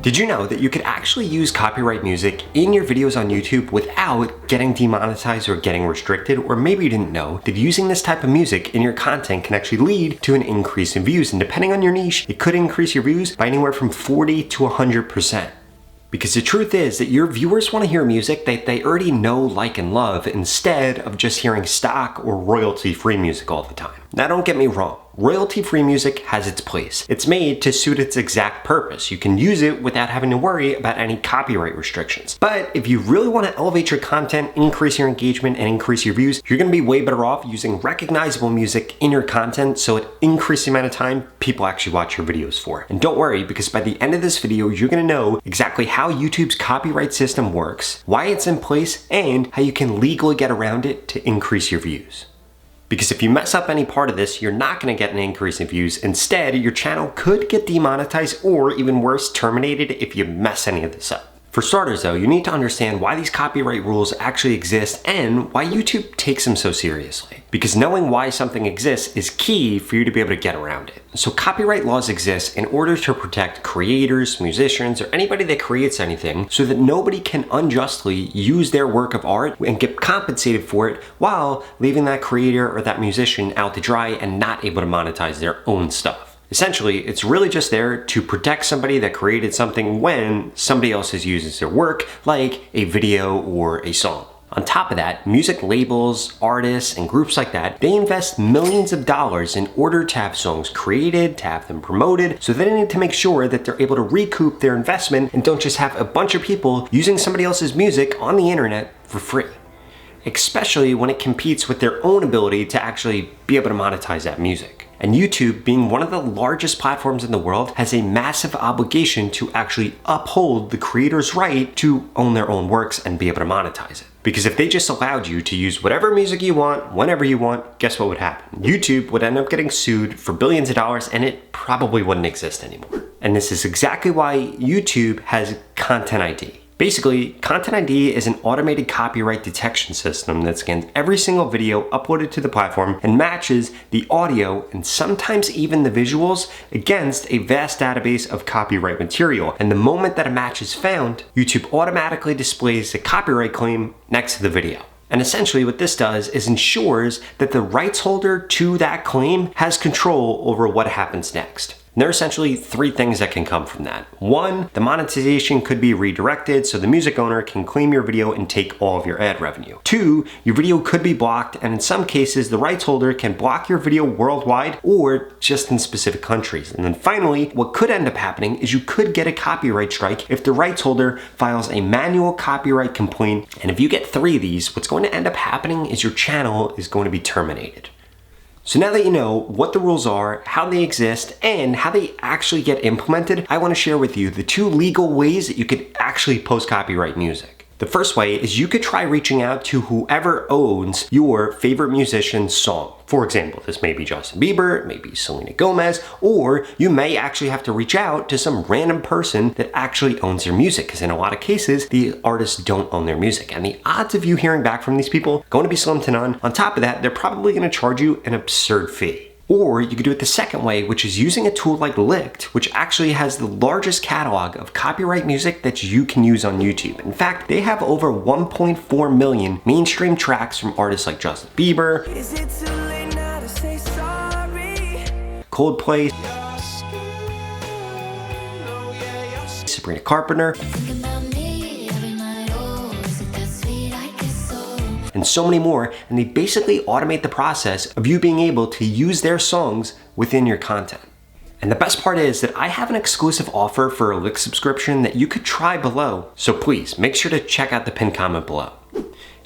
Did you know that you could actually use copyright music in your videos on YouTube without getting demonetized or getting restricted? Or maybe you didn't know that using this type of music in your content can actually lead to an increase in views. And depending on your niche, it could increase your views by anywhere from 40 to 100%. Because the truth is that your viewers want to hear music that they already know, like, and love instead of just hearing stock or royalty-free music all the time. Now don't get me wrong, royalty-free music has its place. It's made to suit its exact purpose. You can use it without having to worry about any copyright restrictions. But if you really want to elevate your content, increase your engagement, and increase your views, you're going to be way better off using recognizable music in your content so it increases the amount of time people actually watch your videos for. And don't worry, because by the end of this video, you're going to know exactly how YouTube's copyright system works, why it's in place, and how you can legally get around it to increase your views. Because if you mess up any part of this, you're not going to get an increase in views. Instead, your channel could get demonetized or, even worse, terminated if you mess any of this up. For starters though, you need to understand why these copyright rules actually exist and why YouTube takes them so seriously. Because knowing why something exists is key for you to be able to get around it. So copyright laws exist in order to protect creators, musicians, or anybody that creates anything so that nobody can unjustly use their work of art and get compensated for it while leaving that creator or that musician out to dry and not able to monetize their own stuff. Essentially, it's really just there to protect somebody that created something when somebody else uses their work, like a video or a song. On top of that, music labels, artists, and groups like that, they invest millions of dollars in order to have songs created, to have them promoted, so they need to make sure that they're able to recoup their investment and don't just have a bunch of people using somebody else's music on the internet for free. Especially when it competes with their own ability to actually be able to monetize that music. And YouTube, being one of the largest platforms in the world, has a massive obligation to actually uphold the creator's right to own their own works and be able to monetize it. Because if they just allowed you to use whatever music you want, whenever you want, guess what would happen? YouTube would end up getting sued for billions of dollars and it probably wouldn't exist anymore. And this is exactly why YouTube has Content ID. Basically, Content ID is an automated copyright detection system that scans every single video uploaded to the platform and matches the audio and sometimes even the visuals against a vast database of copyright material. And the moment that a match is found, YouTube automatically displays the copyright claim next to the video. And essentially what this does is ensures that the rights holder to that claim has control over what happens next. And there are essentially three things that can come from that. One, the monetization could be redirected so the music owner can claim your video and take all of your ad revenue. Two, your video could be blocked, and in some cases, the rights holder can block your video worldwide or just in specific countries. And then finally, what could end up happening is you could get a copyright strike if the rights holder files a manual copyright complaint. And if you get three of these, what's going to end up happening is your channel is going to be terminated. So now that you know what the rules are, how they exist, and how they actually get implemented, I want to share with you the two legal ways that you could actually post copyright music. The first way is you could try reaching out to whoever owns your favorite musician's song. For example, this may be Justin Bieber, it may be Selena Gomez, or you may actually have to reach out to some random person that actually owns their music, because in a lot of cases, the artists don't own their music. And the odds of you hearing back from these people are going to be slim to none. On top of that, they're probably going to charge you an absurd fee. Or you could do it the second way, which is using a tool like Licked, which actually has the largest catalog of copyright music that you can use on YouTube. In fact, they have over 1.4 million mainstream tracks from artists like Justin Bieber, Coldplay, Sabrina Carpenter, and so many more, and they basically automate the process of you being able to use their songs within your content. And the best part is that I have an exclusive offer for a Lick subscription that you could try below, so please make sure to check out the pinned comment below.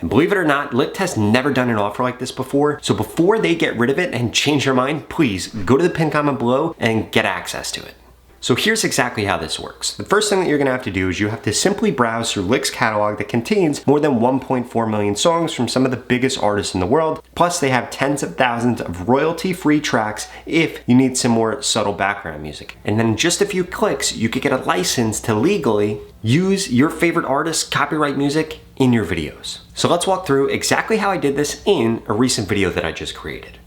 And believe it or not, Licked has never done an offer like this before, so before they get rid of it and change their mind, please go to the pinned comment below and get access to it. So here's exactly how this works. The first thing that you're gonna have to do is you have to simply browse through Lick's catalog that contains more than 1.4 million songs from some of the biggest artists in the world. Plus they have tens of thousands of royalty-free tracks if you need some more subtle background music. And then in just a few clicks, you could get a license to legally use your favorite artist's copyright music in your videos. So let's walk through exactly how I did this in a recent video that I just created.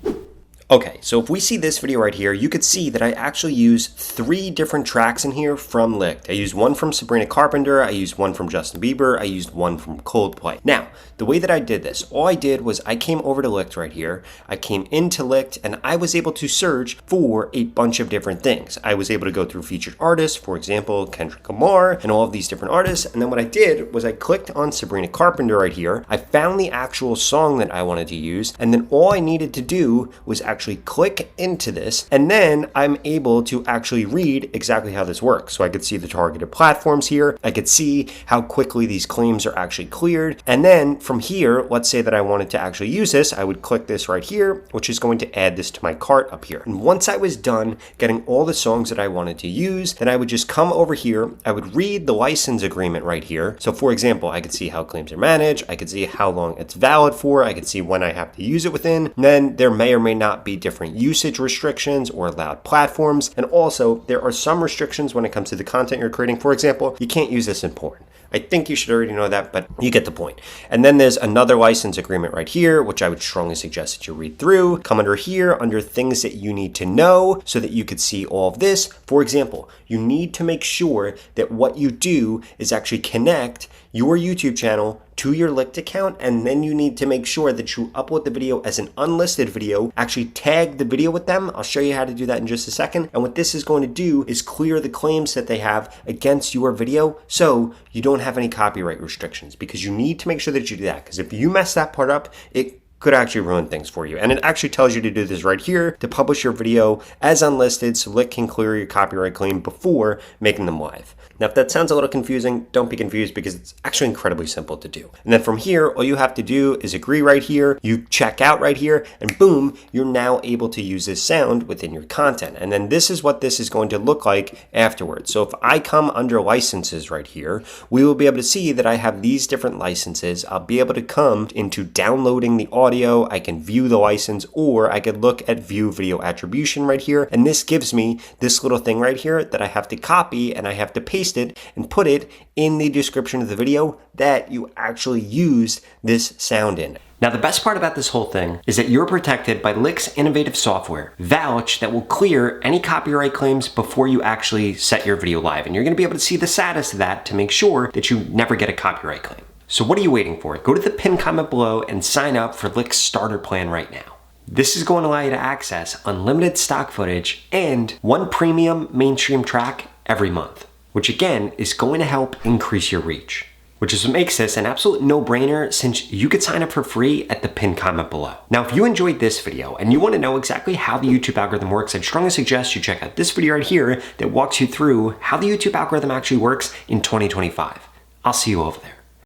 Okay, so if we see this video right here, you could see that I actually use 3 different tracks in here from Licked. I used one from Sabrina Carpenter, I used one from Justin Bieber, I used one from Coldplay. Now, the way that I did this, all I did was I came over to Licked right here, I came into Licked, and I was able to search for a bunch of different things. I was able to go through featured artists, for example, Kendrick Lamar, and all of these different artists, and then what I did was I clicked on Sabrina Carpenter right here, I found the actual song that I wanted to use, and then all I needed to do was actually click into this, and then I'm able to actually read exactly how this works. So I could see the targeted platforms here. I could see how quickly these claims are actually cleared. And then from here, let's say that I wanted to actually use this, I would click this right here, which is going to add this to my cart up here. And once I was done getting all the songs that I wanted to use, then I would just come over here, I would read the license agreement right here. So for example, I could see how claims are managed, I could see how long it's valid for, I could see when I have to use it within. And then there may or may not be different usage restrictions or allowed platforms. And also there are some restrictions when it comes to the content you're creating. For example, you can't use this in porn. I think you should already know that, but you get the point. And then there's another license agreement right here, which I would strongly suggest that you read through. Come under here, under things that you need to know so that you could see all of this. For example, you need to make sure that what you do is actually connect your YouTube channel to your Licked account, and then you need to make sure that you upload the video as an unlisted video, actually tag the video with them. I'll show you how to do that in just a second. And what this is going to do is clear the claims that they have against your video so you don't have any copyright restrictions, because you need to make sure that you do that, because if you mess that part up, it could actually ruin things for you. And it actually tells you to do this right here, to publish your video as unlisted so Licked can clear your copyright claim before making them live. Now, if that sounds a little confusing, don't be confused, because it's actually incredibly simple to do. And then from here, all you have to do is agree right here, you check out right here, and boom, you're now able to use this sound within your content. And then this is what this is going to look like afterwards. So if I come under licenses right here, we will be able to see that I have these different licenses. I'll be able to come into downloading the audio, I can view the license, or I could look at view video attribution right here. And this gives me this little thing right here that I have to copy, and I have to paste it and put it in the description of the video that you actually used this sound in. Now, the best part about this whole thing is that you're protected by Licked's innovative software, Vouch, that will clear any copyright claims before you actually set your video live. And you're going to be able to see the status of that to make sure that you never get a copyright claim. So what are you waiting for? Go to the pinned comment below and sign up for Licked's starter plan right now. This is going to allow you to access unlimited stock footage and one premium mainstream track every month, which again is going to help increase your reach, which is what makes this an absolute no-brainer, since you could sign up for free at the pinned comment below. Now, if you enjoyed this video and you want to know exactly how the YouTube algorithm works, I'd strongly suggest you check out this video right here that walks you through how the YouTube algorithm actually works in 2025. I'll see you over there.